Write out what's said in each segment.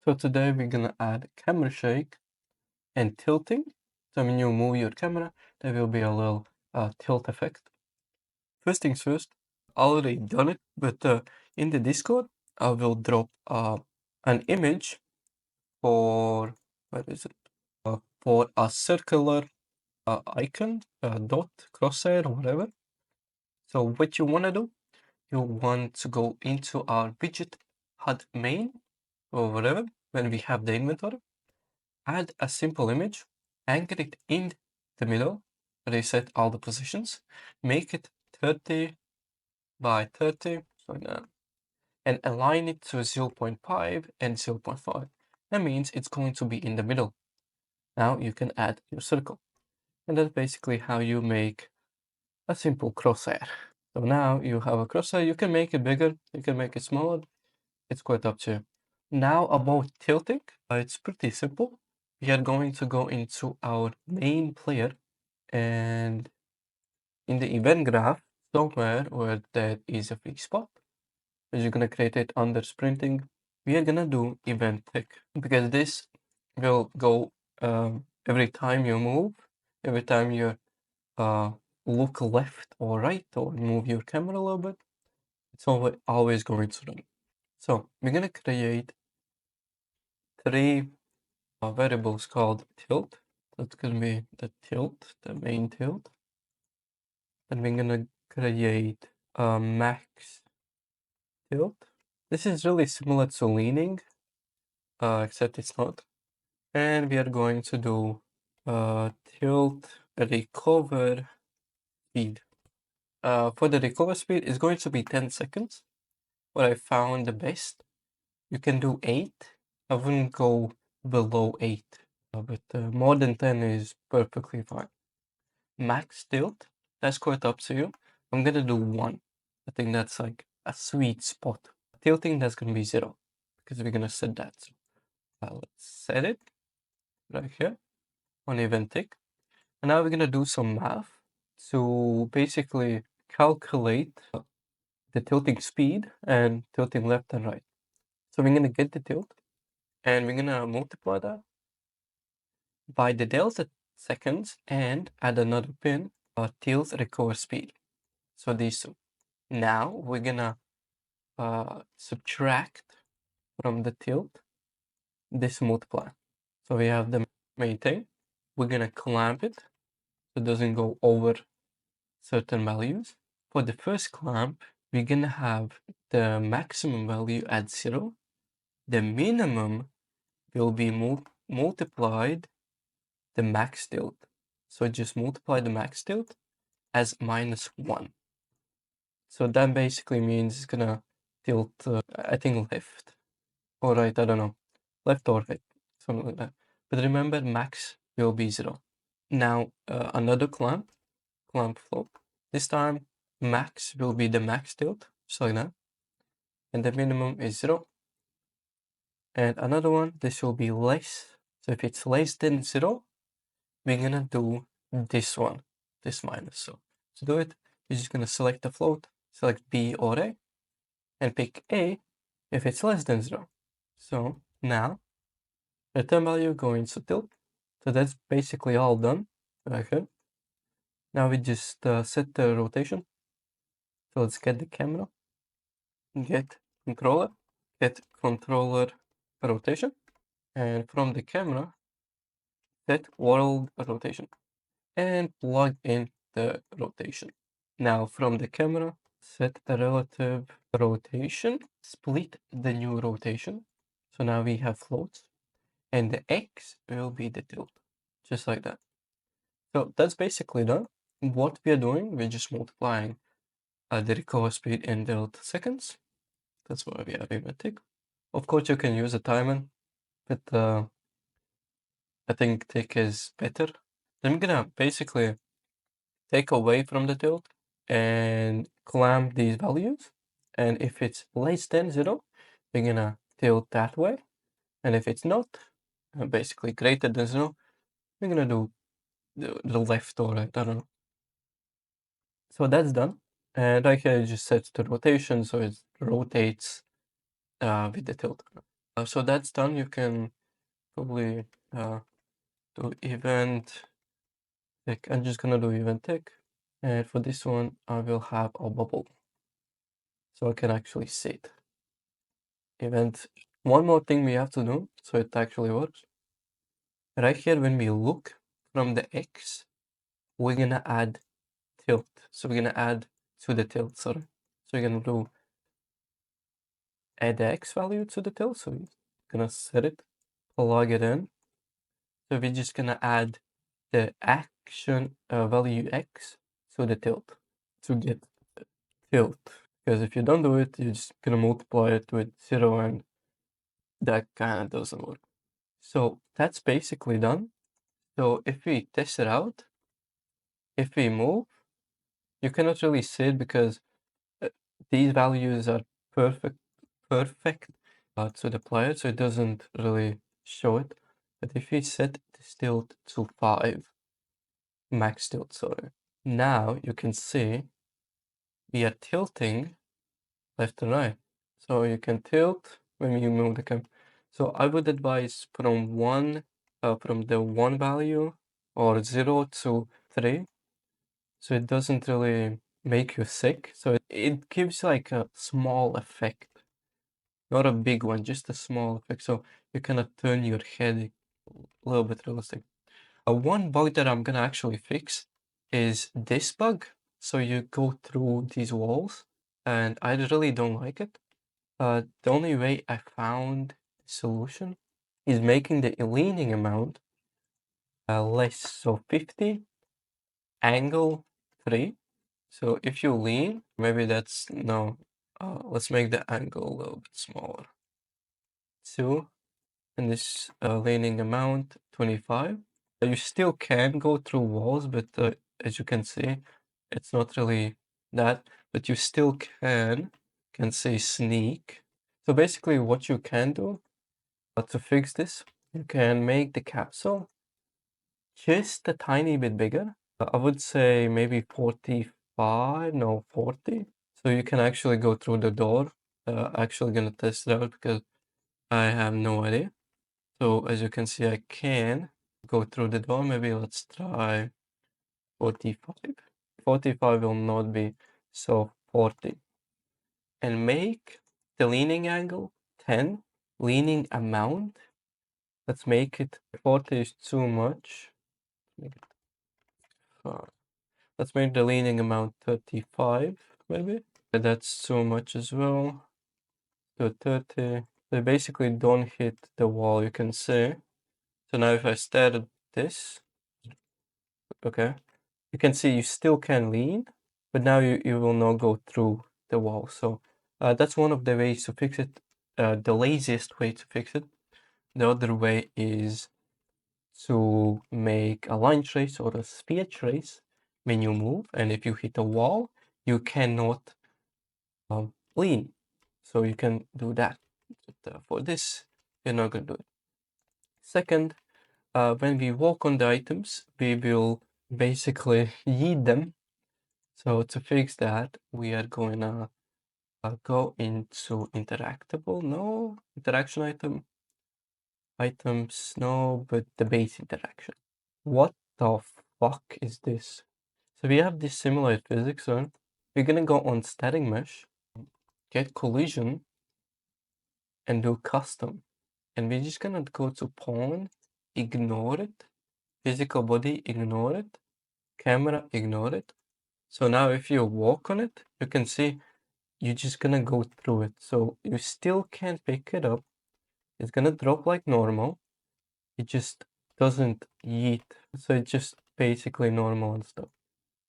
So today we're gonna add camera shake and tilting. So when you move your camera, there will be a little tilt effect. First things first, I already done it, but in the Discord, I will drop an image for, where is it? For a circular icon, dot, crosshair, or whatever. So what you wanna do, you want to go into our widget HUD main, or whatever, when we have the inventory. Add a simple image, anchor it in the middle, reset all the positions, make it 30 by 30, and align it to 0.5 and 0.5. That means it's going to be in the middle. Now you can add your circle. And that's basically how you make a simple crosshair. So now you have a crosshair, you can make it bigger, you can make it smaller, it's quite up to you. Now about tilting, it's pretty simple. We are going to go into our main player and in the event graph, somewhere where there is a free spot, you're gonna create it under sprinting. We are gonna do event tick because this will go every time you move, every time you look left or right or move your camera a little bit, it's always going to run. So we're gonna create three variables called tilt. That's gonna be the tilt, the main tilt. And we're gonna create a max tilt. This is really similar to leaning, except it's not. And we are going to do tilt recover speed. For the recover speed, it's going to be 10 seconds. What I found the best, you can do 8. I wouldn't go below 8, but more than 10 is perfectly fine. Max tilt, that's quite up to you. I'm gonna do 1. I think that's like a sweet spot. Tilting, that's gonna be 0 because we're gonna set that. So, let's set it right here on event tick. And now we're gonna do some math to basically calculate the tilting speed and tilting left and right. So we're gonna get the tilt and we're gonna multiply that by the delta seconds and add another pin, tilt recover speed. So these two. Now we're gonna subtract from the tilt this multiply. So we have the main thing. We're gonna clamp it so it doesn't go over certain values. For the first clamp, we're gonna have the maximum value at 0. The minimum will be multiplied the max tilt. So just multiply the max tilt as -1. So that basically means it's gonna tilt, I think left or right, I don't know. Left or right, something like that. But remember, max will be 0. Now, another clamp float. This time, max will be the max tilt, just like that. And the minimum is 0. And another one, this will be less. So if it's less than 0, we're gonna do this one, this minus. So to do it, you're just gonna select the float, select B or A, and pick A if it's less than 0. So now, return value going to tilt. So that's basically all done. Okay. Now we just set the rotation. So let's get the camera, get controller rotation, and from the camera, set world rotation, and plug in the rotation. Now from the camera, set the relative rotation, split the new rotation. So now we have floats, and the X will be the tilt, just like that. So that's basically done. What we are doing, we're just multiplying the recover speed in delta seconds. That's why we have a tick. Of course, you can use a timer, but I think tick is better. Then I'm gonna basically take away from the tilt and clamp these values. And if it's less than 0, we're gonna tilt that way. And if it's not, basically greater than 0, we're gonna do the left or right, I don't know. So that's done. And I can just set the rotation so it rotates with the tilt. So that's done. You can probably do event tick. I'm just gonna do event tick, and for this one I will have a bubble so I can actually see it. Event. One more thing we have to do so it actually works. Right here, when we look from the X, we're gonna add tilt. So we're gonna add to the tilt, sorry. So we're gonna do add the X value to the tilt. So we're gonna set it, plug it in. So we're just gonna add the action value X to the tilt to get tilt. Because if you don't do it, you're just gonna multiply it with 0 and that kind of doesn't work. So that's basically done. So if we test it out, if we move, you cannot really see it because these values are perfect to the player, so it doesn't really show it. But if we set this tilt to 5, max tilt, sorry, now you can see we are tilting left and right. So you can tilt when you move the camera. So I would advise from the 1 value or 0 to 3. So it doesn't really make you sick. So it gives like a small effect. Not a big one, just a small effect. So you cannot turn your head a little bit realistic. One bug that I'm gonna actually fix is this bug. So you go through these walls and I really don't like it. The only way I found the solution is making the leaning amount less. So 50, angle 3. So if you lean, maybe that's, no, let's make the angle a little bit smaller. 2, and this leaning amount 25. You still can go through walls, but as you can see, it's not really that, but you still can say sneak. So basically what you can do to fix this, you can make the capsule just a tiny bit bigger. I would say maybe 45, no 40. So you can actually go through the door. Actually gonna test it out because I have no idea. So as you can see, I can go through the door. Maybe let's try 45. 45 will not be, so 40. And make the leaning angle 10. Leaning amount, let's make it, 40 is too much. Make it 5. Let's make the leaning amount 35, maybe. That's too much as well. So 30. They basically don't hit the wall, you can see. So now if I stare at this, okay, you can see you still can lean, but now you will not go through the wall. So that's one of the ways to fix it. The laziest way to fix it. The other way is to make a line trace or a sphere trace when you move, and if you hit a wall, you cannot lean. So you can do that. But for this, you're not gonna do it. Second, when we walk on the items, we will basically yeet them. So to fix that, we are going to go into interactable, no, interaction items, no, but the base interaction. What the fuck is this? So we have this simulate physics, so we're gonna go on static mesh, get collision, and do custom. And we're just gonna go to pawn, ignore it, physical body, ignore it, camera, ignore it. So now if you walk on it, you can see you're just gonna go through it. So you still can't pick it up. It's gonna drop like normal. It just doesn't yeet. So it's just basically normal and stuff.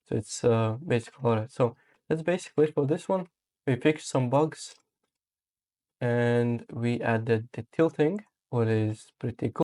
So it's basically alright. So that's basically it for this one. We fixed some bugs and we added the tilting, what is pretty cool.